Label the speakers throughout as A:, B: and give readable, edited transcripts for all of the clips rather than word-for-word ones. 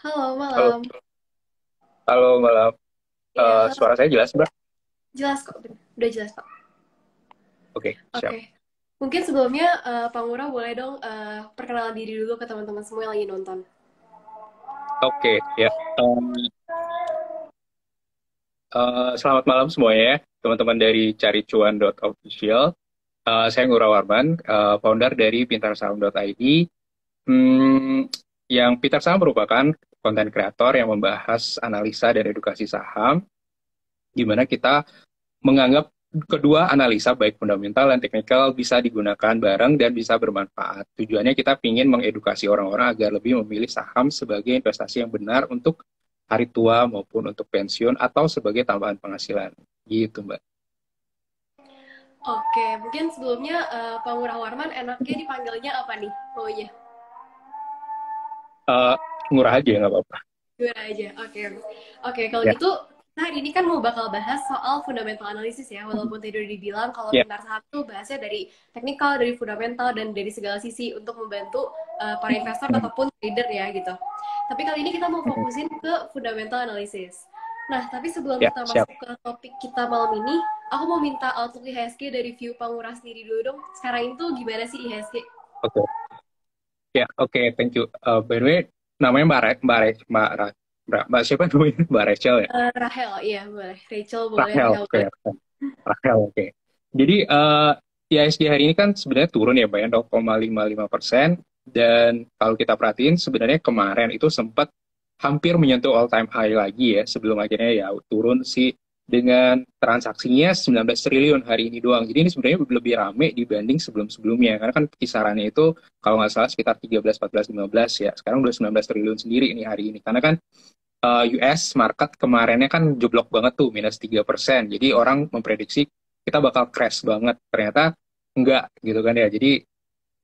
A: Halo,
B: Halo,
A: malam.
B: halo malam.
A: Iya, halo.
B: Suara saya jelas, Mbak?
A: Jelas kok, udah jelas kok.
B: Oke, siap.
A: Oke. Mungkin sebelumnya Pak Ngurah boleh dong perkenalan diri dulu ke teman-teman semua yang lagi nonton.
B: Oke, ya. Selamat malam semuanya ya, teman-teman dari caricuan.official. Saya Ngurah Warman, founder dari pintarsaham.id. Hmm, yang Pintar Saham merupakan konten kreator yang membahas analisa dan edukasi saham, di mana kita menganggap kedua analisa baik fundamental dan teknikal bisa digunakan bareng dan bisa bermanfaat. Tujuannya kita ingin mengedukasi orang-orang agar lebih memilih saham sebagai investasi yang benar untuk hari tua maupun untuk pensiun atau sebagai tambahan penghasilan. Gitu, Mbak.
A: Oke, mungkin sebelumnya Pak Ngurah Warman enaknya dipanggilnya apa nih? Oh iya,
B: Eh, Murah aja nggak apa-apa.
A: Ngurah aja. Oke. Oke, kalau
B: Ya,
A: gitu nah hari ini kan mau bakal bahas soal fundamental analysis ya, walaupun tadi udah dibilang kalau
B: ya.
A: pintar saham tuh bahasnya dari teknikal, dari fundamental, dan dari segala sisi untuk membantu para investor
B: Hmm,
A: ataupun trader ya gitu. Tapi kali ini kita mau
B: hmm.
A: fokusin ke fundamental analysis. Nah, tapi sebelum
B: Ya,
A: kita
B: siap.
A: masuk ke topik kita malam ini, aku mau minta outlook IHSG dari view Pangurah sendiri dulu dong. Sekarang itu gimana sih IHSG?
B: Oke. Ya, oke, thank you. By the way, namanya Mbak siapa namanya? Mbak Rachel ya?
A: Rahel, iya boleh. Rachel boleh,
B: Rahel,
A: Rahel
B: oke.
A: boleh.
B: Rahel, oke. Jadi IHSG hari ini kan sebenarnya turun ya, Pak ya, 0,55%. Dan kalau kita perhatiin sebenarnya kemarin itu sempat hampir menyentuh all time high lagi ya, sebelum akhirnya ya turun sih dengan transaksinya 19 triliun hari ini doang. Jadi ini sebenarnya lebih rame dibanding sebelum-sebelumnya. Karena kan kisarannya itu kalau nggak salah sekitar 13, 14, 15 ya. Sekarang udah 19 triliun sendiri ini hari ini. Karena kan US market kemarinnya kan jeblok banget tuh -3%. Jadi orang memprediksi kita bakal crash banget. Ternyata enggak gitu kan ya. Jadi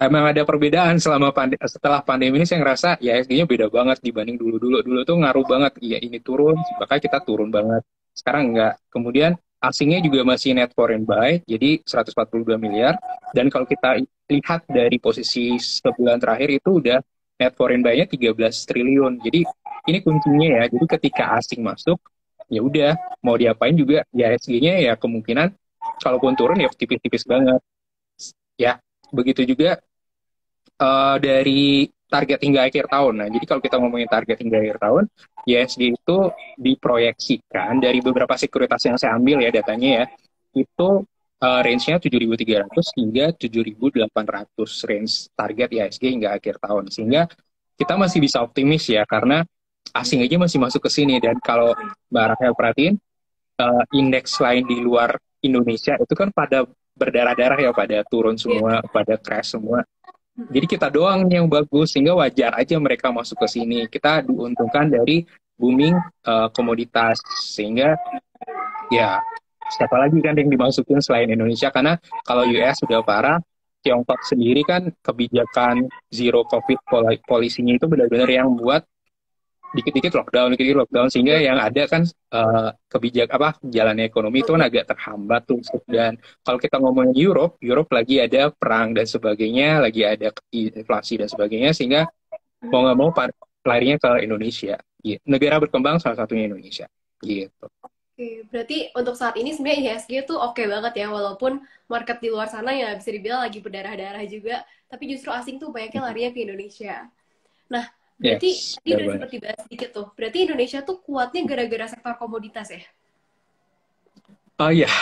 B: emang ada perbedaan setelah pandemi ini saya ngerasa ya ISG-nya beda banget dibanding dulu-dulu. Dulu tuh ngaruh banget. Iya ini turun, maka kita turun banget. Sekarang enggak. Kemudian asingnya juga masih net foreign buy, jadi 142 miliar. Dan kalau kita lihat dari posisi sebulan terakhir itu udah net foreign buy-nya 13 triliun. Jadi ini kuncinya ya. Jadi ketika asing masuk, ya udah mau diapain juga ya ISG-nya ya kemungkinan kalaupun turun ya tipis-tipis banget. Ya, begitu juga dari target hingga akhir tahun. Nah, jadi kalau kita ngomongin target hingga akhir tahun, ISG itu diproyeksikan dari beberapa sekuritas yang saya ambil ya datanya ya, itu range-nya 7.300 hingga 7.800 range target ISG hingga akhir tahun. Sehingga kita masih bisa optimis ya, karena asing aja masih masuk ke sini. Dan kalau Mbak Rahel perhatiin, indeks lain di luar Indonesia itu kan pada berdarah-darah ya, pada turun
A: Iya.
B: semua, pada crash semua. Jadi kita doang yang bagus, sehingga wajar aja mereka masuk ke sini. Kita diuntungkan dari booming komoditas, sehingga ya siapa lagi kan yang dimasukin selain Indonesia? Karena kalau US sudah parah, Tiongkok sendiri kan kebijakan zero COVID polisinya itu benar-benar yang buat dikit-dikit lockdown, sehingga yang ada kan kebijak apa jalannya ekonomi itu kan agak terhambat tuh. Dan kalau kita ngomongin Europe lagi ada perang dan sebagainya, lagi ada inflasi dan sebagainya, sehingga mau nggak mau larinya ke Indonesia. Gitu. Negara berkembang salah satunya Indonesia. Gitu.
A: Oke, berarti untuk saat ini sebenarnya IHSG tuh oke banget ya, walaupun market di luar sana ya bisa dibilang lagi berdarah-darah juga, tapi justru asing tuh banyaknya larinya ke Indonesia. Nah, berarti
B: Yes,
A: tadi udah
B: benar-benar.
A: sempat dibahas sedikit tuh. Berarti Indonesia tuh kuatnya gara-gara sektor komoditas ya?
B: Oh iya,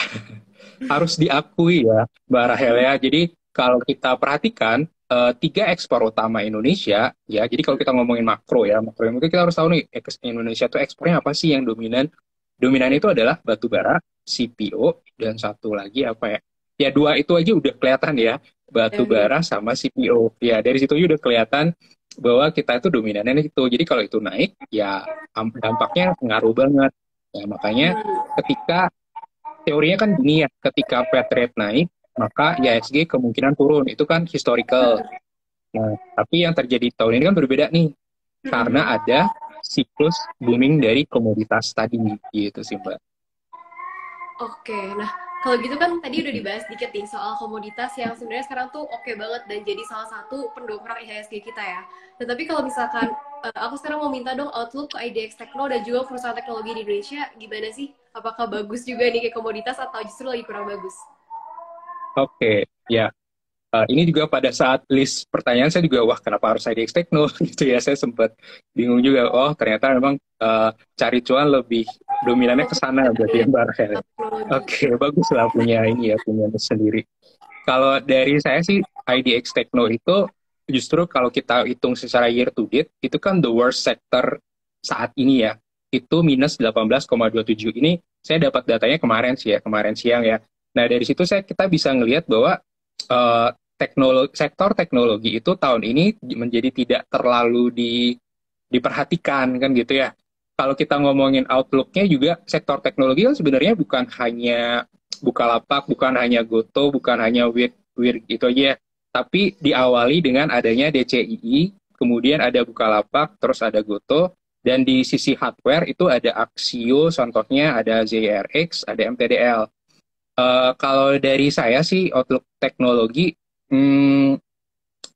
B: harus diakui ya, Mbak Rahel ya. Jadi kalau kita perhatikan tiga ekspor utama Indonesia, ya. Jadi kalau kita ngomongin makro ya, makro yang mungkin kita harus tahu nih, Indonesia tuh ekspornya apa sih yang dominan? Dominan itu adalah batu bara, CPO, dan satu lagi apa ya? Ya dua itu aja udah kelihatan ya, batu
A: Dan
B: bara sama CPO. Ya dari situ aja udah kelihatan bahwa kita itu dominannya itu. Jadi kalau itu naik, ya dampaknya ngaruh banget. Ya, makanya ketika teorinya kan gini ya, ketika Fed rate naik, maka IHSG kemungkinan turun. Itu kan historical. Nah, tapi yang terjadi tahun ini kan berbeda nih, karena ada siklus booming dari komoditas tadi, gitu sih, Mbak.
A: oke, nah kalau gitu kan tadi udah dibahas dikit nih soal komoditas yang sebenarnya sekarang tuh oke banget dan jadi salah satu pendongkrak IHSG kita ya. Nah, tapi kalau misalkan aku sekarang mau minta dong outlook ke IDX Tekno dan juga perusahaan teknologi di Indonesia gimana sih? Apakah bagus juga nih kayak komoditas atau justru lagi kurang bagus?
B: Oke, ya. Ini juga pada saat list pertanyaan saya juga, wah kenapa harus IDX Tekno gitu ya. Saya sempat bingung juga, oh ternyata memang cari cuan lebih dominannya ke
A: Fokus
B: sana
A: ke
B: berarti ya Mbak Rahel.
A: teknologi.
B: Oke, bagus lah punya ini ya, punya niche sendiri. Kalau dari saya sih, IDX Tekno itu justru kalau kita hitung secara year to date, itu kan the worst sector saat ini ya. Itu minus 18,27. Ini saya dapat datanya kemarin sih ya, kemarin siang ya. Nah, dari situ kita bisa ngelihat bahwa sektor teknologi itu tahun ini menjadi tidak terlalu diperhatikan kan gitu ya. Kalau kita ngomongin outlook-nya juga sektor teknologi kan sebenarnya bukan hanya Bukalapak, bukan hanya Goto, bukan hanya Wir itu aja ya. Tapi diawali dengan adanya DCII, kemudian ada Bukalapak, terus ada Goto, dan di sisi hardware itu ada Axio, contohnya ada ZRX, ada MTDL. Kalau dari saya sih outlook teknologi, hmm,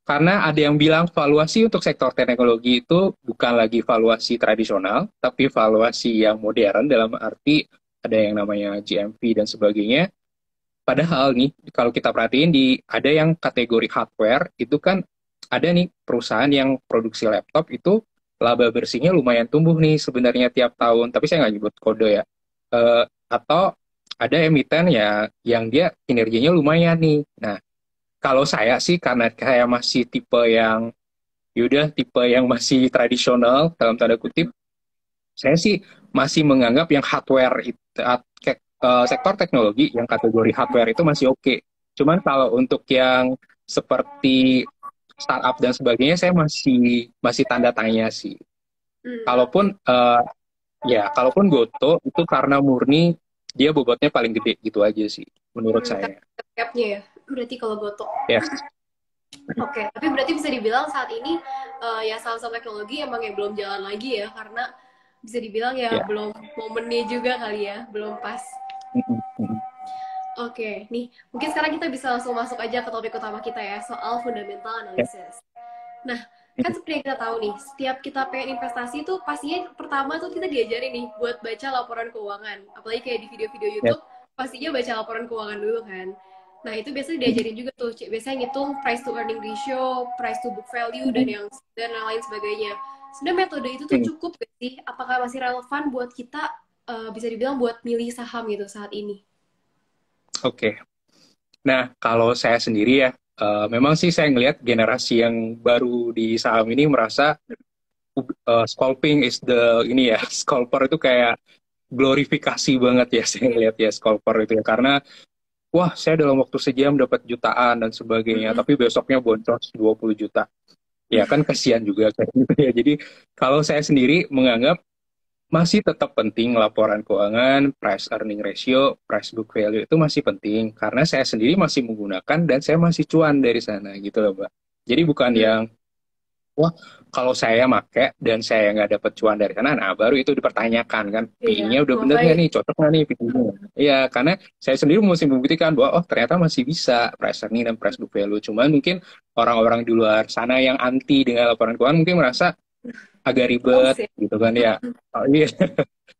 B: karena ada yang bilang valuasi untuk sektor teknologi itu bukan lagi valuasi tradisional, tapi valuasi yang modern dalam arti ada yang namanya GMV dan sebagainya. Padahal nih, kalau kita perhatiin ada yang kategori hardware, itu kan ada nih perusahaan yang produksi laptop itu laba bersihnya lumayan tumbuh nih sebenarnya tiap tahun, tapi saya nggak nyebut kode ya. Atau ada emiten ya yang dia kinerjanya lumayan nih. Nah, kalau saya sih karena saya masih tipe yang masih tradisional dalam tanda kutip, saya sih masih menganggap yang hardware itu sektor teknologi yang kategori hardware itu masih oke. Cuman kalau untuk yang seperti startup dan sebagainya saya masih masih tanda tanya sih.
A: Oke.
B: Kalaupun kalaupun Goto itu karena murni dia bobotnya paling gede gitu aja sih menurut saya.
A: Capnya ya. Berarti kalau Goto.
B: Yes.
A: Oke, tapi berarti bisa dibilang saat ini ya saham-saham teknologi emang ya belum jalan lagi ya karena bisa dibilang ya
B: Ya.
A: belum momennya juga kali ya, belum pas.
B: Mm-mm, mm-mm.
A: Oke, nih mungkin sekarang kita bisa langsung masuk aja ke topik utama kita ya soal fundamental
B: Ya.
A: analysis. Nah, kan
B: Mm-mm.
A: seperti yang kita tahu nih, setiap kita pengen investasi tuh pastinya pertama tuh kita diajarin nih buat baca laporan keuangan. Apalagi kayak di video-video
B: Ya.
A: YouTube, pastinya baca laporan keuangan dulu kan. Nah, itu biasanya
B: Mm-mm.
A: diajarin juga tuh, biasanya ngitung price to earning ratio, price to book value, dan yang lain sebagainya. Sebenarnya metode itu tuh
B: Mm-mm.
A: cukup gak sih? Apakah masih relevan buat kita, bisa dibilang buat milih saham gitu saat ini?
B: Oke. Nah, kalau saya sendiri ya, memang sih saya ngelihat generasi yang baru di saham ini merasa scalping is the ini ya, scalper itu kayak glorifikasi banget ya saya
A: Iya.
B: ngelihat ya scalper itu ya karena wah saya dalam waktu sejam dapat jutaan dan sebagainya,
A: Mm-mm.
B: tapi besoknya boncos 20 juta. Ya kan kasihan juga kayak gitu ya. Jadi kalau saya sendiri menganggap masih tetap penting laporan keuangan, price earning ratio, price book value itu masih penting karena saya sendiri masih menggunakan dan saya masih cuan dari sana gitu loh, Mbak. Jadi bukan
A: Mm.
B: yang wah kalau saya make dan saya nggak dapat cuan dari sana, nah baru itu dipertanyakan kan
A: Iya,
B: PI-nya udah bener nggak
A: ngapain?
B: nih, cocok nggak nih PI-nya? Iya, karena saya sendiri mesti membuktikan bahwa oh ternyata masih bisa price earning dan price book value. Cuman mungkin orang-orang di luar sana yang anti dengan laporan keuangan mungkin merasa agak ribet
A: Males ya?
B: gitu kan ya. Oh, iya,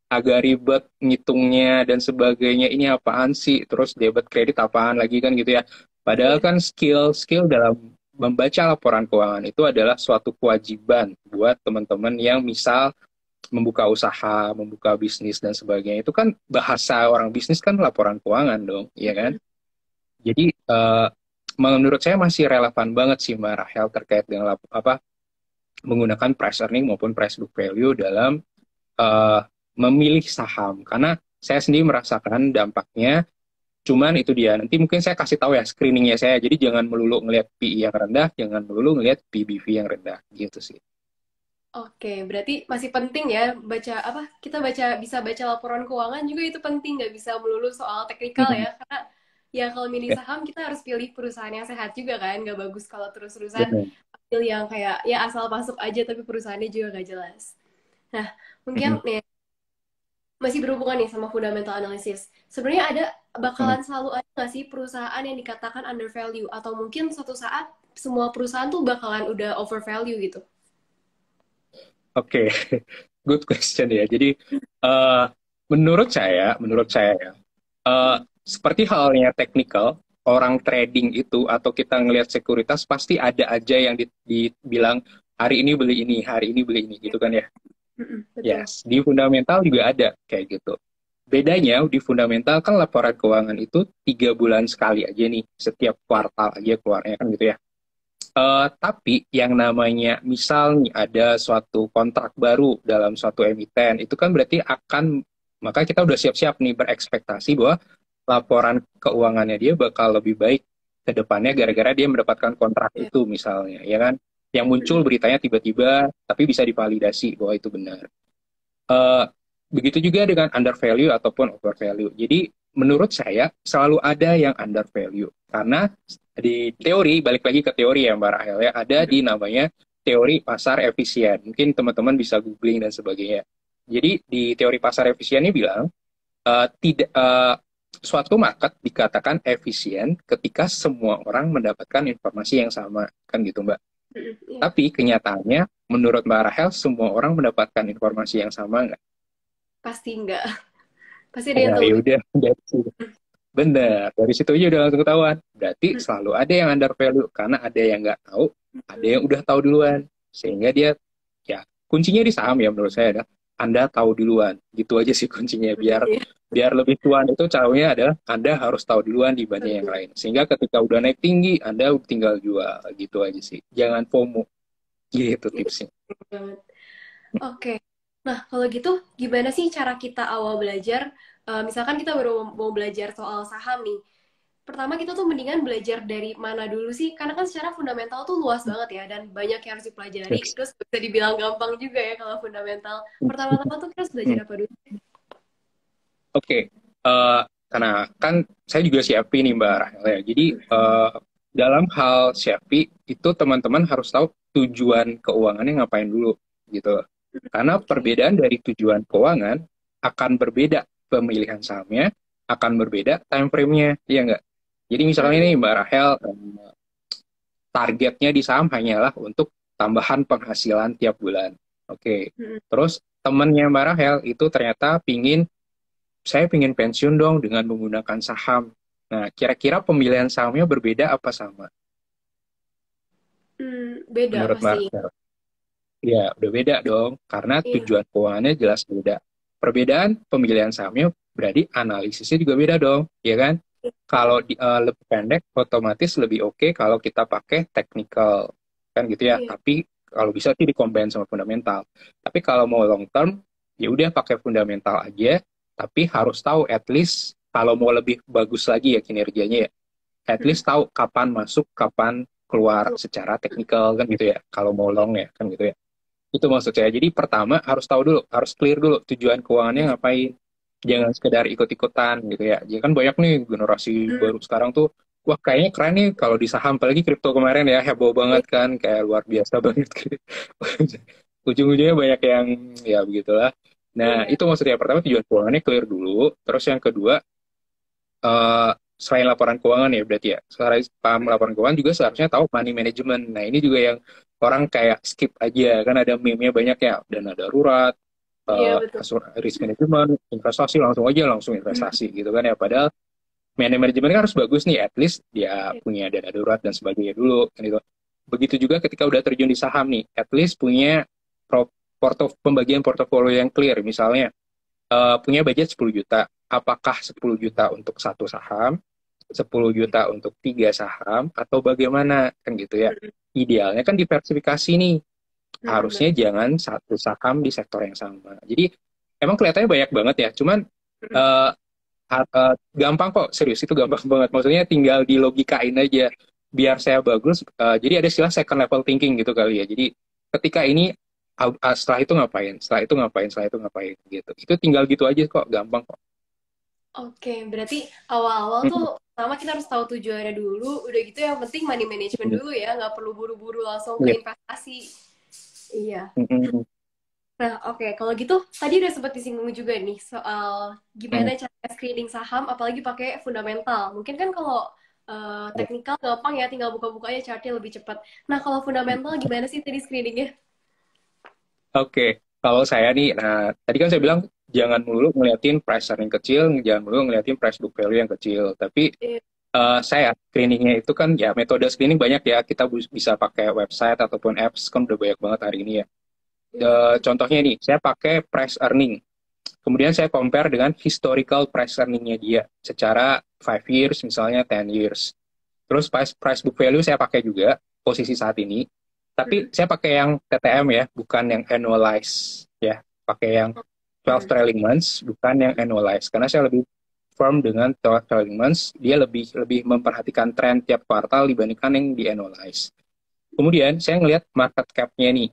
B: agak ribet ngitungnya dan sebagainya. Ini apaan sih? Terus debit kredit apaan lagi kan gitu ya. Padahal
A: Iya.
B: kan skill-skill dalam membaca laporan keuangan itu adalah suatu kewajiban buat teman-teman yang misal membuka usaha, membuka bisnis dan sebagainya. Itu kan bahasa orang bisnis kan laporan keuangan dong, iya kan?
A: Mm-mm.
B: Jadi menurut saya masih relevan banget sih Mbak Rahel terkait dengan apa menggunakan price earning maupun price book value dalam eh, memilih saham karena saya sendiri merasakan dampaknya. Cuman itu dia, nanti mungkin saya kasih tahu ya screeningnya saya, jadi jangan melulu ngelihat PI yang rendah, jangan melulu ngelihat PBV yang rendah gitu sih.
A: Oke, berarti masih penting ya baca apa? Kita bisa baca laporan keuangan juga itu penting, nggak bisa melulu soal teknikal
B: Mhm.
A: ya. Karena ya kalau milih
B: Ya,
A: saham kita harus pilih perusahaan yang sehat juga kan, nggak bagus kalau terus-terusan
B: benar.
A: ambil yang kayak ya asal masuk aja tapi perusahaannya juga nggak jelas. Nah, mungkin
B: Mhm.
A: nih masih berhubungan nih sama fundamental analysis. Sebenarnya
B: Mhm.
A: bakalan selalu ada nggak sih perusahaan yang dikatakan undervalue atau mungkin suatu saat semua perusahaan tuh bakalan udah overvalue gitu?
B: Oke, good question ya. Jadi eh, menurut saya ya, eh, seperti halnya teknikal, orang trading itu atau kita ngelihat sekuritas pasti ada aja yang dibilang hari ini beli ini, hari ini beli ini, gitu kan ya.
A: Betul.
B: Yes, di fundamental juga ada kayak gitu. Bedanya di fundamental kan laporan keuangan itu 3 bulan sekali aja nih, setiap kuartal aja keluarnya kan gitu ya. Tapi yang namanya misal nih ada suatu kontrak baru dalam suatu emiten, itu kan berarti akan, maka kita udah siap-siap nih berekspektasi bahwa laporan keuangannya dia bakal lebih baik ke depannya gara-gara dia mendapatkan kontrak
A: Ya.
B: itu misalnya, ya kan? Yang muncul beritanya tiba-tiba, tapi bisa divalidasi bahwa itu benar. Eh, Begitu juga dengan under value ataupun over value. Jadi menurut saya selalu ada yang under value karena di teori, balik lagi ke teori ya Mbak Rahel ya, ada di namanya teori pasar efisien. Mungkin teman-teman bisa googling dan sebagainya. Jadi di teori pasar efisien ini bilang tidak suatu market dikatakan efisien ketika semua orang mendapatkan informasi yang sama, kan gitu Mbak.
A: Iya.
B: Tapi kenyataannya menurut Mbak Rahel semua orang mendapatkan informasi yang sama nggak?
A: Pasti enggak. Pasti ada yang
B: Nah,
A: tahu
B: ya
A: lebih.
B: udah, bener. Dari situ aja udah langsung ketahuan. Berarti selalu ada yang under value karena ada yang nggak tahu, ada yang udah tahu duluan. Sehingga dia, ya kuncinya di saham ya menurut saya adalah Anda tahu duluan. Gitu aja sih kuncinya. Biar
A: Iya.
B: biar lebih cuan itu caranya adalah Anda harus tahu duluan dibanding yang lain. Sehingga ketika udah naik tinggi, Anda tinggal jual. Gitu aja sih. Jangan FOMO. Gitu tipsnya.
A: Banget. Oke. Nah, kalau gitu gimana sih cara kita awal belajar? Misalkan kita baru mau belajar soal saham nih. Pertama kita tuh mendingan belajar dari mana dulu sih? Karena kan secara fundamental tuh luas banget ya dan banyak yang harus dipelajari.
B: Yes.
A: Terus bisa dibilang gampang juga ya kalau fundamental. Pertama-tama tuh kita harus belajar
B: Hmm.
A: apa dulu?
B: Oke, karena kan saya juga Siapi nih Mbak Rahel ya. Jadi dalam hal Siapi itu teman-teman harus tahu tujuan keuangannya ngapain dulu gitu. Karena
A: Oke.
B: perbedaan dari tujuan keuangan akan berbeda pemilihan sahamnya, akan berbeda time frame-nya, iya nggak? Jadi misalnya
A: Hmm.
B: nih Mbak Rahel targetnya di saham hanyalah untuk tambahan penghasilan tiap bulan. Oke,
A: Hmm.
B: terus temennya Mbak Rahel itu ternyata saya pingin pensiun dong dengan menggunakan saham. Nah, kira-kira pemilihan sahamnya berbeda apa sama
A: Beda
B: menurut
A: pasti.
B: Marcel? Ya, udah beda dong, karena
A: Iya.
B: tujuan keuangannya jelas beda. Perbedaan pemilihan sahamnya berarti analisisnya juga beda dong, ya kan? Kalau lebih pendek, otomatis lebih oke kalau kita pakai technical, kan gitu ya.
A: Iya.
B: Tapi kalau bisa sih dikombin sama fundamental. Tapi kalau mau long term, ya udah pakai fundamental aja. Tapi harus tahu at least kalau mau lebih bagus lagi ya kinerjanya ya, at
A: Hmm.
B: least tahu kapan masuk, kapan keluar secara teknikal kan gitu ya. Kalau mau long ya kan gitu ya. Itu maksud saya. Jadi pertama harus tahu dulu, harus clear dulu tujuan keuangannya ngapain. Jangan sekedar ikut-ikutan gitu ya. Jadi kan banyak nih generasi
A: Hmm.
B: baru sekarang tuh, wah kayaknya keren nih kalau di saham, apalagi kripto kemarin ya, heboh banget kan, kayak luar biasa banget. Ujung-ujungnya banyak yang ya begitulah. Nah,
A: Iya.
B: itu maksudnya pertama tujuan keuangannya clear dulu. Terus yang kedua, eh, selain laporan keuangan ya berarti ya, selain paham laporan keuangan juga seharusnya tahu money management. Nah ini juga yang orang kayak skip aja, kan ada meme-nya banyak ya, dana darurat,
A: Iya betul.
B: risk management, investasi, langsung aja langsung
A: Hmm.
B: investasi gitu kan ya. Padahal money management kan harus bagus nih, at least dia punya dana darurat dan sebagainya dulu kan itu. Begitu juga ketika udah terjun di saham nih, at least punya pembagian portofolio yang clear. Misalnya punya budget 10 juta. Apakah 10 juta untuk satu saham, 10 juta untuk 3 saham, atau bagaimana? Kan gitu ya. Idealnya kan diversifikasi nih.
A: Betul.
B: Harusnya jangan satu saham di sektor yang sama. Jadi emang kelihatannya banyak banget ya. Cuman uh, gampang kok, serius itu gampang banget. Maksudnya tinggal di logikain aja. Biar saya bagus, jadi ada istilah second level thinking gitu kali ya. Jadi ketika ini setelah itu ngapain, setelah itu ngapain, setelah itu ngapain gitu. Itu tinggal gitu aja kok, gampang kok.
A: Oke, berarti awal-awal tuh
B: Mm,
A: pertama kita harus tahu tujuannya dulu. Udah gitu yang penting money management
B: mm,
A: dulu ya, nggak perlu buru-buru langsung ke
B: iya.
A: investasi. Iya.
B: Mm, mm,
A: Nah, oke, kalau gitu tadi udah sempat disinggung juga nih soal
B: mm,
A: gimana cara screening saham, apalagi pakai fundamental. Mungkin kan kalau teknikal gampang ya, tinggal buka-buka aja chartnya lebih cepat. Nah, kalau fundamental gimana sih tadi screeningnya?
B: Oke, kalau saya nih, nah tadi kan saya bilang jangan melulu ngeliatin price earning kecil, jangan melulu ngeliatin price book value yang kecil. Tapi
A: Iya.
B: saya screeningnya itu kan ya metode screening banyak ya. Kita bisa pakai website ataupun apps kan udah banyak banget hari ini ya.
A: Hmm.
B: Contohnya nih, saya pakai price earning. Kemudian saya compare dengan historical price earningnya dia secara 5 years misalnya 10 years. Terus price book value saya pakai juga posisi saat ini. Tapi
A: Hmm.
B: saya pakai yang TTM ya, bukan yang annualize ya. Pakai yang 12
A: Hmm.
B: trailing months, bukan yang annualize. Karena saya lebih firm dengan 12 trailing months, dia lebih lebih memperhatikan tren tiap kuartal dibandingkan yang di annualize. Kemudian saya ngelihat market cap-nya nih.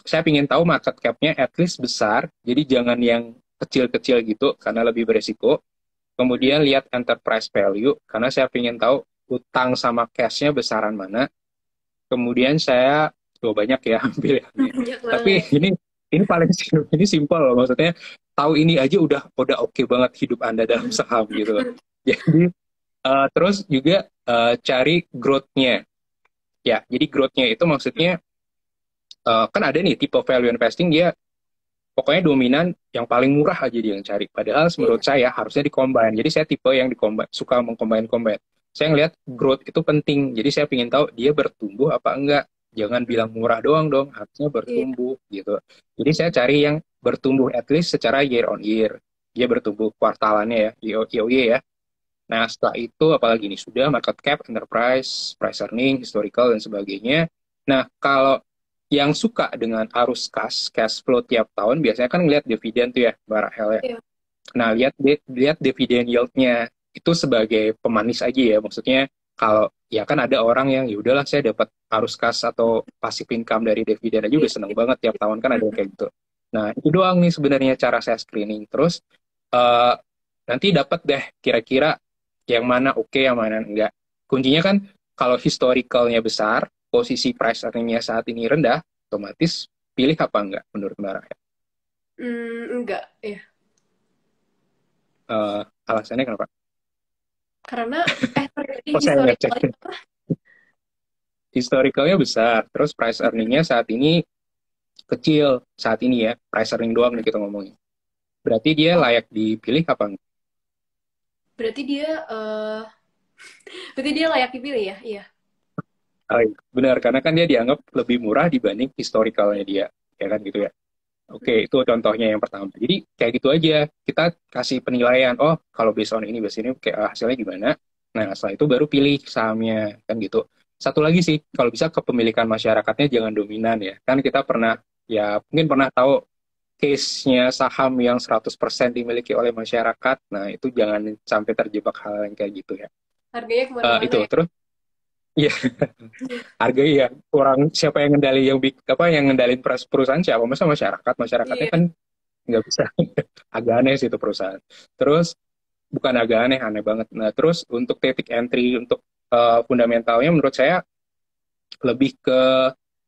B: Saya ingin tahu market cap-nya at least besar, jadi jangan yang kecil-kecil gitu karena lebih beresiko.
A: Hmm.
B: Kemudian lihat enterprise value karena saya ingin tahu utang sama cash-nya besaran mana. Kemudian saya banyak ya ambil ya.
A: Banyak
B: Tapi
A: banget.
B: ini paling ini simpel loh, maksudnya tahu ini aja udah oke banget hidup Anda dalam saham gitu loh. Jadi terus juga cari growth-nya. Ya, jadi growth-nya itu maksudnya kan ada nih tipe value investing dia pokoknya dominan yang paling murah aja dia yang cari. Padahal menurut
A: Iya.
B: saya harusnya dikombin. Jadi saya tipe yang dikombin, suka mengcombine-combine. Saya ngelihat growth itu penting. Jadi saya ingin tahu dia bertumbuh apa enggak. Jangan
A: Hmm.
B: bilang murah doang dong, harusnya
A: Iya.
B: bertumbuh gitu. Jadi saya cari yang bertumbuh at least secara year on year. Dia bertumbuh kuartalannya ya, YoY ya. Nah, setelah itu apalagi nih sudah market cap, enterprise, price earning, historical dan sebagainya. Nah, kalau yang suka dengan arus cash flow tiap tahun biasanya kan ngeliat dividen tuh ya, Barahel ya.
A: Iya.
B: Nah, lihat dividen yield-nya itu sebagai pemanis aja ya. Maksudnya kalau ya kan ada orang yang ya udahlah saya dapat arus kas atau passive income dari dividen aja
A: Iya.
B: udah seneng banget tiap tahun kan ada yang
A: Hmm.
B: kayak gitu. Nah, itu doang nih sebenarnya cara saya screening. Terus eh, nanti dapat deh kira-kira yang mana oke, yang mana enggak. Kuncinya kan kalau historicalnya besar, posisi price earningnya saat ini rendah, otomatis pilih apa enggak menurut Mbak Rahel?
A: Enggak, ya.
B: Alasannya kenapa?
A: Karena terjadi
B: Oh saya ngecek.
A: historicalnya.
B: Historicalnya besar, terus price earningnya saat ini kecil, saat ini ya, price earning doang nih kita ngomongin. Berarti dia
A: Oh,
B: layak dipilih apa enggak?
A: berarti dia berarti dia layak dipilih ya? Iya.
B: Oh, iya. Benar, karena kan dia dianggap lebih murah dibanding historicalnya dia, ya kan gitu ya. Oke, itu contohnya yang pertama. Jadi kayak gitu aja, kita kasih penilaian, oh kalau based on ini, based ini kayak hasilnya gimana. Nah, setelah itu baru pilih sahamnya, kan gitu. Satu lagi sih, kalau bisa kepemilikan masyarakatnya jangan dominan ya. Kan kita pernah, ya mungkin pernah tahu case-nya saham yang 100% dimiliki oleh masyarakat. Nah, itu jangan sampai terjebak hal yang kayak gitu ya.
A: Harganya kemana-mana
B: Itu,
A: ya?
B: terus ya harga ya kurang siapa yang ngendali yang apa yang ngendalin perusahaan siapa masa masyarakatnya
A: Iya.
B: kan nggak bisa. Agak aneh sih itu perusahaan. Terus bukan agak aneh, aneh banget. Nah, terus untuk titik entry untuk fundamentalnya menurut saya lebih ke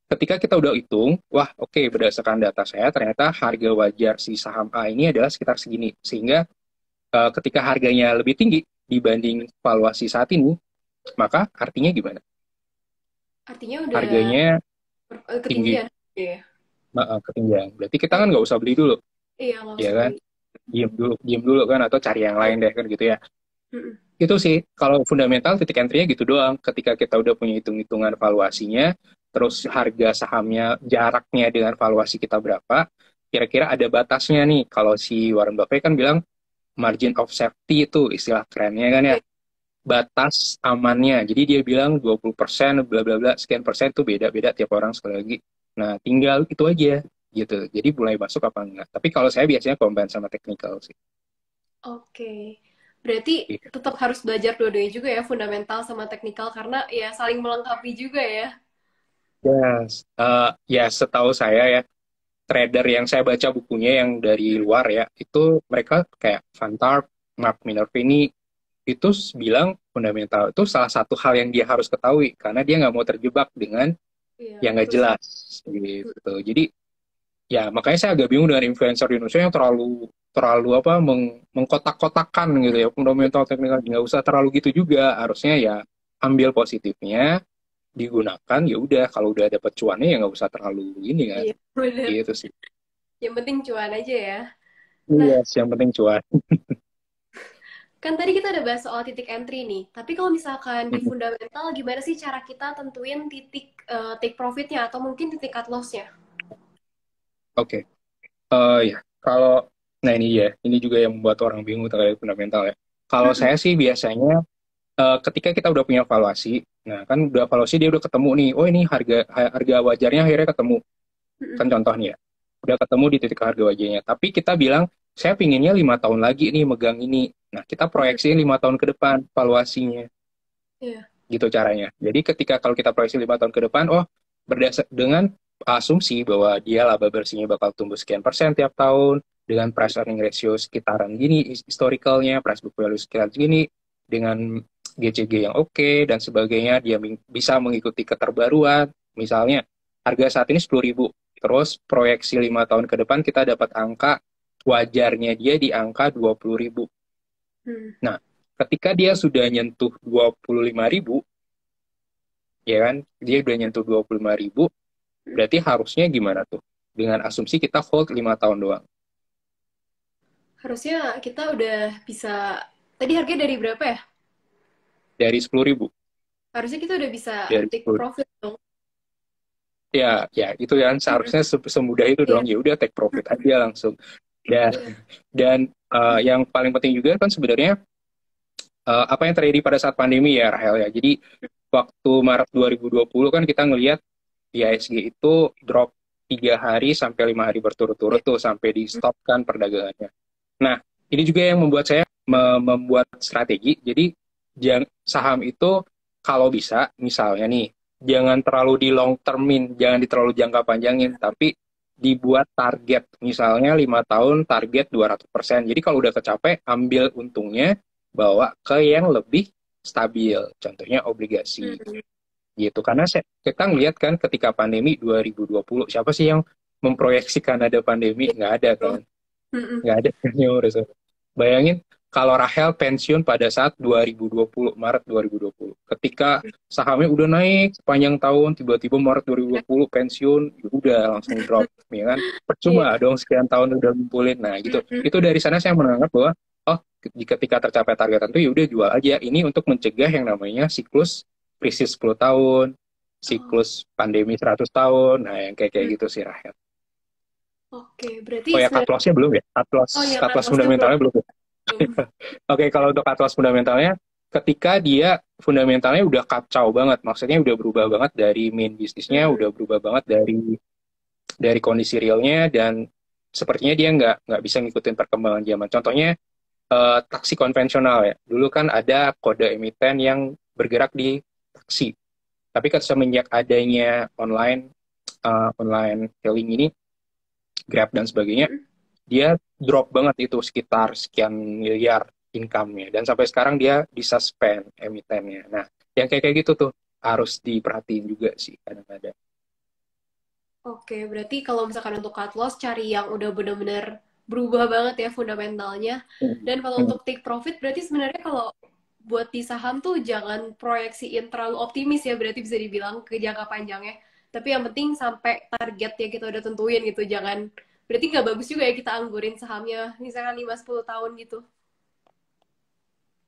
B: ketika kita udah hitung, wah oke berdasarkan data saya ternyata harga wajar si saham A ini adalah sekitar segini. Sehingga ketika harganya lebih tinggi dibanding valuasi saat ini, maka artinya gimana?
A: Artinya udah
B: Harganya tinggi,
A: ketinggian. Iya.
B: ketinggian. Berarti kita kan
A: Iya.
B: nggak usah beli dulu,
A: Iya, nggak
B: ya
A: usah
B: kan?
A: beli.
B: Diem dulu kan, atau cari yang
A: Iya.
B: lain deh kan gitu ya.
A: Mm-mm.
B: Itu sih, kalau fundamental titik entry-nya gitu doang. Ketika kita udah punya hitung-hitungan valuasinya, terus harga sahamnya, jaraknya dengan valuasi kita berapa, kira-kira ada batasnya nih. Kalau si Warren Buffett kan bilang, margin of safety itu istilah kerennya kan ya,
A: Iya.
B: batas amannya. Jadi dia bilang 20%, bla bla bla, sekian persen tuh beda-beda tiap orang sekali lagi. Nah, tinggal itu aja gitu. Jadi mulai masuk apa enggak. Tapi kalau saya biasanya combine sama technical sih.
A: Oke. Berarti
B: Iya.
A: tetap harus belajar dua-duanya juga ya, fundamental sama teknikal karena ya saling melengkapi juga ya.
B: Yes. Ya setahu saya ya, trader yang saya baca bukunya yang dari luar ya, itu mereka kayak Van Tarp, Mark Minervini, itu bilang fundamental itu salah satu hal yang dia harus ketahui karena dia nggak mau terjebak dengan
A: Iya,
B: yang nggak
A: terus.
B: jelas gitu. Jadi ya makanya saya agak bingung dengan influencer di Indonesia yang terlalu terlalu apa mengkotak-kotakan gitu ya fundamental teknikal nggak usah terlalu gitu juga harusnya ya ambil positifnya digunakan ya udah kalau udah dapet cuannya ya nggak usah terlalu ini kan
A: Iya, benar.
B: gitu sih.
A: Yang penting cuan aja ya. Nah,
B: Iya, yang penting cuan.
A: kan tadi kita udah bahas soal titik entry nih. Tapi kalau misalkan di fundamental, gimana sih cara kita tentuin titik take profitnya atau mungkin titik cut loss-nya?
B: Oke. Ya, kalau nah ini ya, ini juga yang membuat orang bingung terkait fundamental ya. Kalau
A: Mm-mm.
B: saya sih biasanya ketika kita udah punya valuasi, nah kan udah valuasi dia udah ketemu nih, oh ini harga wajarnya akhirnya ketemu,
A: Mm-mm.
B: kan contohnya ya, udah ketemu di titik harga wajarnya. Tapi kita bilang saya pinginnya 5 tahun lagi nih megang ini. Nah kita
A: Mm-mm.
B: proyeksiin 5 tahun ke depan valuasinya,
A: Iya.
B: gitu caranya. Jadi ketika kalau kita proyeksi 5 tahun ke depan, oh berdasar dengan asumsi bahwa dia laba bersihnya bakal tumbuh sekian persen tiap tahun, dengan price earning ratio sekitaran gini, historicalnya, price book value sekitar gini, dengan GCG yang oke, dan sebagainya, dia bisa mengikuti keterbaruan. Misalnya, harga saat ini 10.000, terus proyeksi 5 tahun ke depan kita dapat angka wajarnya dia di angka 20.000.
A: Hmm.
B: Nah, ketika dia sudah nyentuh 25.000, ya kan, dia udah nyentuh 25.000, berarti harusnya gimana tuh? Dengan asumsi kita hold 5 tahun doang.
A: Harusnya kita udah bisa, tadi harga dari berapa ya?
B: Dari 10.000.
A: Harusnya kita udah bisa
B: Dari
A: take
B: 10.
A: profit dong.
B: Ya, ya itu kan
A: Mm-mm.
B: seharusnya semudah itu dong.
A: Iya,
B: Ya udah take profit aja langsung. Dan,
A: iya.
B: dan yang paling penting juga kan sebenarnya apa yang terjadi pada saat pandemi ya, Rahel ya. Jadi waktu Maret 2020 kan kita ngelihat IHSG itu drop 3 hari sampai 5 hari berturut-turut
A: Iya.
B: tuh sampai di stop kan perdagangannya. Nah, ini juga yang membuat saya membuat strategi. Jadi saham itu kalau bisa, misalnya nih, jangan terlalu di long termin, jangan di terlalu jangka panjangin, tapi dibuat target. Misalnya 5 tahun target 200%. Jadi kalau udah kecapai, ambil untungnya, bawa ke yang lebih stabil. Contohnya obligasi
A: Mm-mm.
B: gitu. Karena kita ngeliat kan ketika pandemi 2020, siapa sih yang memproyeksikan ada pandemi?
A: Iya,
B: Nggak ada
A: betul.
B: kan?
A: Mm-mm.
B: Nggak ada kan yang urus. Bayangin kalau Rahel pensiun pada saat 2020, Maret 2020. Ketika sahamnya udah naik sepanjang tahun, tiba-tiba Maret
A: Iya.
B: 2020 pensiun, ya udah langsung drop, ya kan?
A: Iya.
B: Percuma dong sekian tahun udah ngumpulin. Nah, gitu.
A: Mm-mm.
B: Itu dari sana saya menganggap bahwa, oh, ketika tercapai target tertentu, ya udah jual aja. Ini untuk mencegah yang namanya siklus krisis 10 tahun,
A: Oh.
B: siklus pandemi 100 tahun, nah yang kayak
A: Mm.
B: gitu sih Rahel.
A: Oke, berarti
B: Oh ya, cut
A: sebenarnya,
B: loss-nya belum ya? Cut loss,
A: oh ya
B: cut
A: cut
B: loss
A: loss-nya belum.
B: fundamentalnya belum ya?
A: Belum.
B: Oke, kalau untuk atlas fundamentalnya, ketika dia fundamentalnya udah kacau banget, maksudnya udah berubah banget dari main bisnisnya,
A: Mm-mm.
B: udah berubah banget dari kondisi realnya, dan sepertinya dia nggak bisa ngikutin perkembangan zaman. Contohnya taksi konvensional ya. Dulu kan ada kode emiten yang bergerak di taksi, tapi kan semenjak adanya online hailing ini, Grab dan sebagainya,
A: Mm-mm.
B: dia drop banget itu sekitar sekian miliar income-nya, dan sampai sekarang dia disuspend emitennya. Nah, yang kayak gitu tuh harus diperhatiin juga sih kadang-kadang.
A: Oke, berarti kalau misalkan untuk cut loss, cari yang udah bener-bener berubah banget ya fundamentalnya.
B: Hmm.
A: Dan kalau
B: Hmm.
A: untuk take profit, berarti sebenarnya kalau buat di saham tuh jangan proyeksiin terlalu optimis ya, berarti bisa dibilang ke jangka panjangnya. Tapi yang penting sampai target yang kita udah tentuin gitu, jangan, berarti nggak bagus juga ya kita anggurin sahamnya, misalkan 5-10 tahun gitu.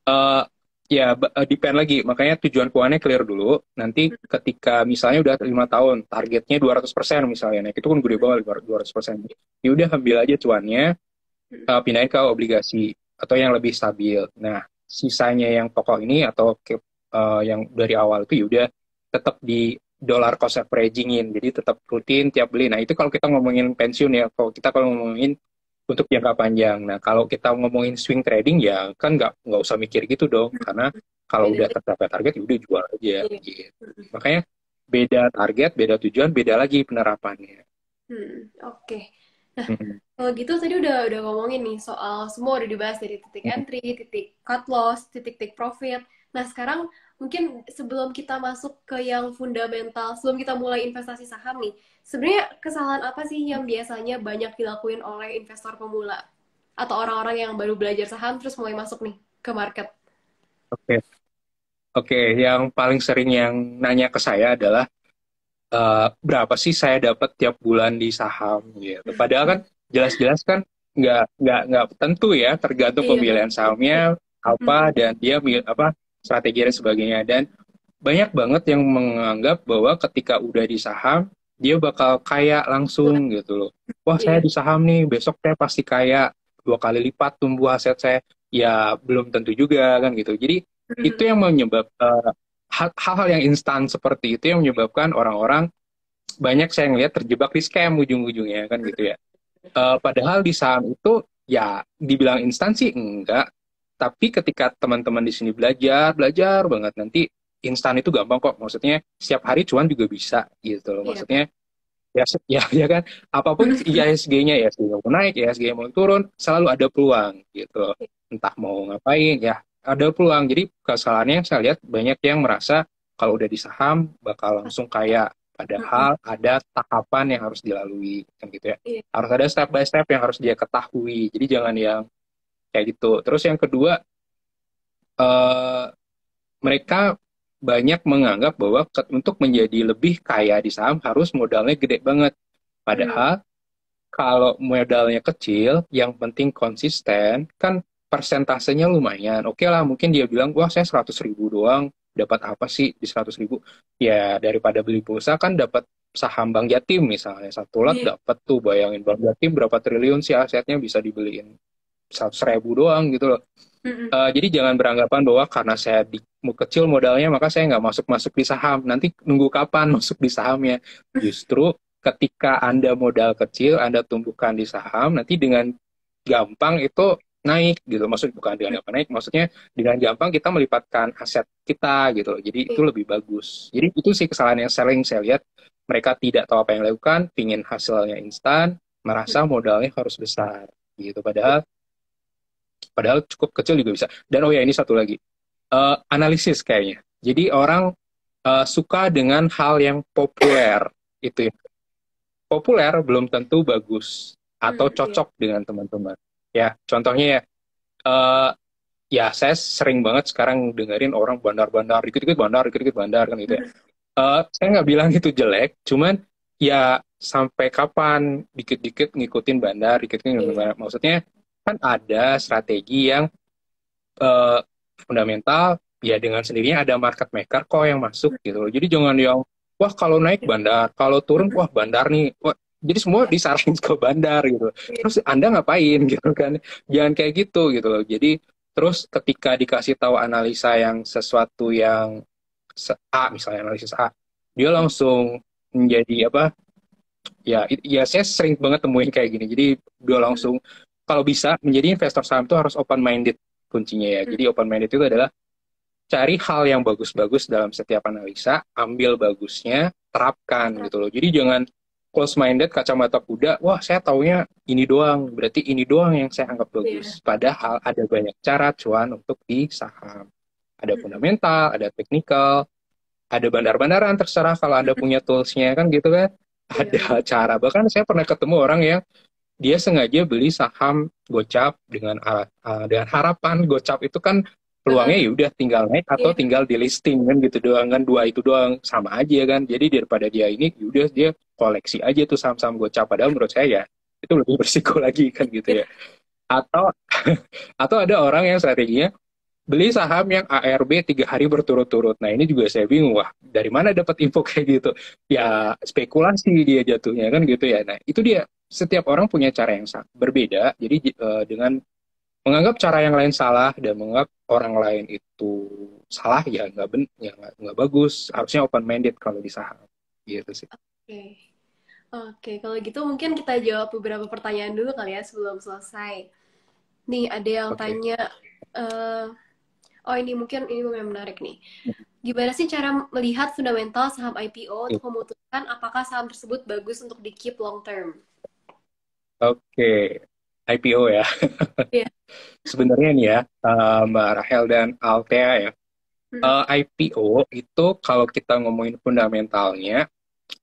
B: Eh, ya depend lagi, makanya tujuan keuangannya clear dulu. Nanti ketika misalnya udah 5 tahun, targetnya 200% misalnya, nah itu kan gede banget 200%. Ya udah ambil aja cuannya, pindahin ke obligasi atau yang lebih stabil. Nah, sisanya yang pokok ini atau yang dari awal itu ya udah tetap di dollar cost averaging-in. Jadi tetap rutin tiap beli. Nah, itu kalau kita ngomongin pensiun ya. Kalau ngomongin untuk jangka panjang. Nah, kalau kita ngomongin swing trading ya kan nggak usah mikir gitu dong. Karena kalau
A: Beda
B: udah
A: lagi.
B: tercapai target ya udah jual aja gitu.
A: Iya.
B: Makanya beda target, beda tujuan, beda lagi penerapannya.
A: Oke. Nah,
B: Mm-mm.
A: kalau gitu tadi udah ngomongin nih soal semua udah dibahas dari titik entry, titik cut loss, titik take profit. Nah, sekarang mungkin sebelum kita masuk ke yang fundamental, sebelum kita mulai investasi saham nih, sebenarnya kesalahan apa sih yang biasanya banyak dilakuin oleh investor pemula atau orang-orang yang baru belajar saham terus mulai masuk nih ke market?
B: Oke. Oke, yang paling sering yang nanya ke saya adalah berapa sih saya dapat tiap bulan di saham gitu. Padahal kan jelas-jelas kan nggak tentu ya, tergantung
A: Iya.
B: pemilihan sahamnya apa dan dia apa strategi dan sebagainya. Dan banyak banget yang menganggap bahwa ketika udah di saham dia bakal kaya langsung gitu loh. Wah, saya
A: Iya.
B: di saham nih, besok saya pasti kaya 2 kali lipat tumbuh aset saya. Ya belum tentu juga kan gitu. Jadi itu yang menyebabkan hal-hal yang instan seperti itu yang menyebabkan orang-orang banyak saya ngeliat terjebak di scam ujung-ujungnya kan gitu ya. Padahal di saham itu ya dibilang instan sih enggak, tapi ketika teman-teman di sini belajar, belajar banget nanti instan itu gampang kok. Maksudnya setiap hari cuan juga bisa gitu loh.
A: Iya.
B: Maksudnya ya ya kan apapun IHSG-nya ya IHSG mau naik, IHSG mau turun, selalu ada peluang gitu loh. Entah mau ngapain ya ada peluang. Jadi kesalahannya saya lihat banyak yang merasa kalau udah di saham bakal langsung kaya. Padahal ada tahapan yang harus dilalui kan gitu ya.
A: Iya.
B: Harus ada step by step yang harus dia ketahui. Jadi jangan yang kayak gitu. Terus yang kedua, eh, mereka banyak menganggap bahwa untuk menjadi lebih kaya di saham harus modalnya gede banget. Padahal kalau modalnya kecil, yang penting konsisten, kan persentasenya lumayan. Oke lah, mungkin dia bilang, wah saya 100.000 doang, dapat apa sih di 100.000? Ya daripada beli pulsa kan dapat saham Bank Jatim misalnya. Satu lot
A: Iya.
B: dapat tuh, bayangin Bank Jatim berapa triliun sih asetnya bisa dibeliin 100.000 doang gitu loh. Jadi jangan beranggapan bahwa karena saya di kecil modalnya maka saya nggak masuk-masuk di saham. Nanti nunggu kapan masuk di sahamnya. Justru ketika Anda modal kecil, Anda tumbuhkan di saham, nanti dengan gampang itu naik gitu. Maksud bukan dengan gampang naik, maksudnya dengan gampang kita melipatkan aset kita gitu loh. Jadi itu lebih bagus. Jadi itu sih kesalahan yang sering saya lihat. Mereka tidak tahu apa yang dilakukan, pingin hasilnya instan, merasa modalnya harus besar gitu. Padahal cukup kecil juga bisa. Dan oh ya ini satu lagi, analisis kayaknya. Jadi orang suka dengan hal yang populer itu ya. Populer belum tentu bagus atau
A: Iya.
B: cocok dengan teman-teman. Ya, contohnya ya, eh, ya saya sering banget sekarang dengerin orang bandar-bandar, dikit-dikit bandar kan gitu ya. Saya nggak bilang itu jelek, cuman ya sampai kapan dikit-dikit ngikutin bandar, dikit-dikit ngikutin
A: Iya.
B: bandar. Maksudnya kan ada strategi yang eh, fundamental, ya dengan sendirinya ada market maker kok yang masuk gitu loh. Jadi jangan yang wah kalau naik bandar, kalau turun wah bandar nih. Wah, jadi semua disaranin ke bandar gitu.
A: Iya.
B: Terus Anda ngapain gitu kan? Jangan kayak gitu loh. Jadi terus ketika dikasih tahu analisa yang sesuatu yang A misalnya analisis A, dia langsung menjadi apa? Ya saya sering banget temuin kayak gini. Jadi dia langsung kalau bisa menjadi investor saham itu harus open minded kuncinya ya. Jadi open minded itu adalah cari hal yang bagus-bagus dalam setiap analisa, ambil bagusnya, terapkan gitu loh. Jadi jangan close minded kacamata kuda, wah saya taunya ini doang, berarti ini doang yang saya anggap
A: Iya.
B: bagus. Padahal ada banyak cara cuan untuk di saham. Ada fundamental, ada teknikal, ada bandar-bandaran terserah kalau Anda punya toolsnya kan gitu kan.
A: Iya.
B: Ada cara. Bahkan saya pernah ketemu orang yang dia sengaja beli saham gocap dengan harapan gocap itu kan peluangnya ya udah tinggal naik atau
A: Iya.
B: tinggal di listing kan gitu doang kan dua itu doang sama aja kan jadi daripada dia ini ya udah dia koleksi aja tuh saham-saham gocap padahal menurut saya ya itu lebih berisiko lagi kan gitu ya atau atau ada orang yang strateginya beli saham yang ARB 3 hari berturut-turut. Nah ini juga saya bingung, wah dari mana dapat info kayak gitu?
A: Iya.
B: Ya spekulasi dia jatuhnya kan gitu ya. Nah itu dia, setiap orang punya cara yang berbeda. Jadi dengan menganggap cara yang lain salah dan menganggap orang lain itu salah ya nggak bagus. Harusnya open minded kalau di saham gitu sih.
A: Oke. Oke, kalau gitu mungkin kita jawab beberapa pertanyaan dulu kali ya sebelum selesai. Nih, ada yang
B: Oke.
A: tanya, eh oh ini yang menarik nih. Gimana sih cara melihat fundamental saham IPO untuk memutuskan apakah saham tersebut bagus untuk di keep long term?
B: Oke, IPO ya.
A: Iya.
B: Sebenarnya nih ya, Mbak Rahel dan Altea ya. IPO itu kalau kita ngomongin fundamentalnya,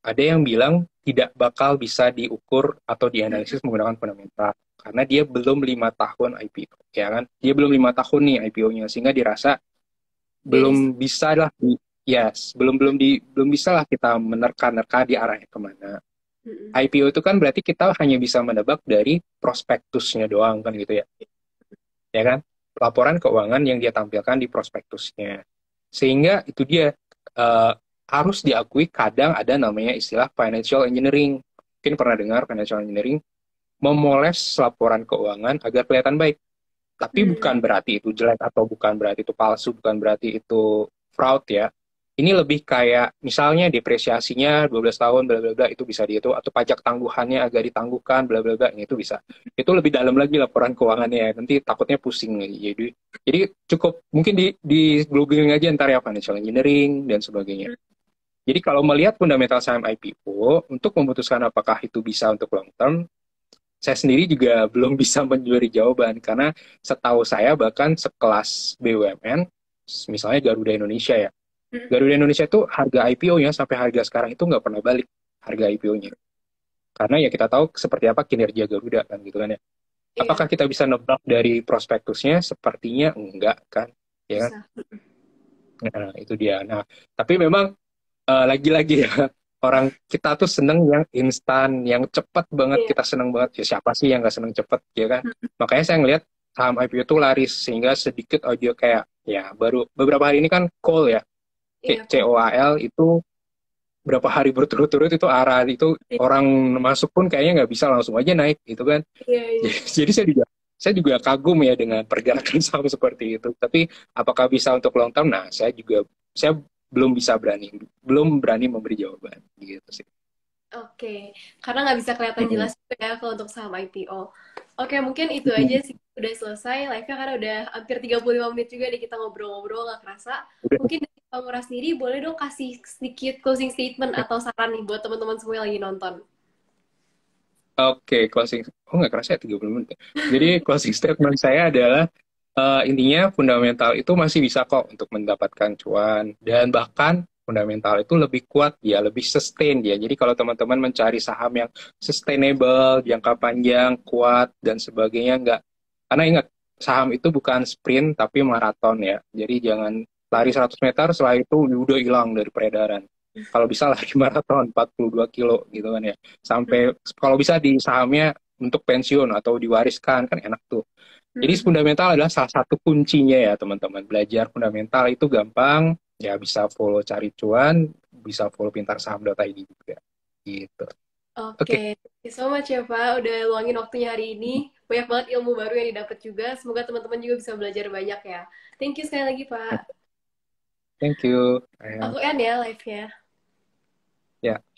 B: ada yang bilang tidak bakal bisa diukur atau dianalisis menggunakan fundamental karena dia belum 5 tahun IPO, ya kan? Dia belum 5 tahun nih IPO-nya, sehingga dirasa
A: Jadi,
B: belum bisa lah belum belum bisa lah kita menerka-nerka di arahnya kemana.
A: Mm-mm.
B: IPO itu kan berarti kita hanya bisa menebak dari prospektusnya doang kan gitu ya. Ya kan? Laporan keuangan yang dia tampilkan di prospektusnya. Sehingga itu dia eh, harus diakui kadang ada namanya istilah financial engineering. Mungkin pernah dengar financial engineering memoles laporan keuangan agar kelihatan baik. Tapi
A: Mm-mm.
B: bukan berarti itu jelek atau bukan berarti itu palsu, bukan berarti itu fraud ya. Ini lebih kayak misalnya depresiasinya 12 tahun bla bla bla itu bisa dihitung atau pajak tangguhannya agak ditangguhkan bla bla bla itu bisa. Itu lebih dalam lagi laporan keuangannya ya. Nanti takutnya pusing lagi. Jadi cukup mungkin di googling aja ntar ya financial engineering dan sebagainya. Jadi kalau melihat fundamental saham IPO untuk memutuskan apakah itu bisa untuk long term, saya sendiri juga belum bisa menjuri jawaban karena setahu saya bahkan sekelas BUMN, misalnya Garuda Indonesia ya,
A: Mm.
B: Garuda Indonesia itu harga IPO-nya sampai harga sekarang itu nggak pernah balik harga IPO-nya. Karena ya kita tahu seperti apa kinerja Garuda kan gitu kan ya.
A: Iya,
B: Apakah kita bisa nebak dari prospektusnya? Sepertinya enggak kan, ya kan?
A: susah.
B: Nah, itu dia. Nah, tapi memang lagi-lagi ya orang kita tuh seneng yang instan, yang cepat banget
A: Iya.
B: kita seneng banget. Ya siapa sih yang nggak seneng cepet, ya kan?
A: Mm.
B: Makanya saya ngelihat saham IPO tuh laris sehingga sedikit aja kayak ya baru beberapa hari ini kan call ya,
A: Iya, kok.
B: COAL itu berapa hari berturut-turut itu arah itu orang masuk pun kayaknya nggak bisa langsung aja naik gitu kan.
A: Iya, iya.
B: Jadi saya juga kagum ya dengan pergerakan saham seperti itu. Tapi apakah bisa untuk long term? Nah, saya belum berani memberi jawaban gitu sih.
A: Oke, karena nggak bisa kelihatan
B: Hmm.
A: jelas juga ya kalau untuk saham IPO. Oke, mungkin itu aja
B: Hmm.
A: sih. Udah selesai live-nya karena udah hampir 35 menit juga nih kita ngobrol-ngobrol nggak kerasa.
B: Udah.
A: Mungkin dari Pak Ngurah sendiri boleh dong kasih sedikit closing statement atau saran nih buat teman-teman semua yang lagi nonton.
B: Oke, closing. Oh, nggak kerasa ya 30 menit. Jadi closing statement saya adalah intinya fundamental itu masih bisa kok untuk mendapatkan cuan dan bahkan fundamental itu lebih kuat ya, lebih sustain ya. Jadi kalau teman-teman mencari saham yang sustainable, jangka panjang, kuat dan sebagainya nggak. Karena ingat, saham itu bukan sprint tapi maraton ya. Jadi jangan lari 100 meter setelah itu udah hilang dari peredaran. Kalau bisa lari maraton 42 kilo gitu kan ya. Sampai kalau bisa di sahamnya untuk pensiun atau diwariskan kan enak tuh. Jadi fundamental adalah salah satu kuncinya ya teman-teman. Belajar fundamental itu gampang, ya bisa follow cari cuan, bisa follow pintarsaham.id juga. Gitu.
A: Oke,
B: Oke,
A: thank you so much ya Pak, udah luangin waktunya hari ini. Banyak banget ilmu baru yang didapat juga. Semoga teman-teman juga bisa belajar banyak ya. Thank you sekali lagi Pak.
B: thank you.
A: Aku end ya live-nya.
B: Ya.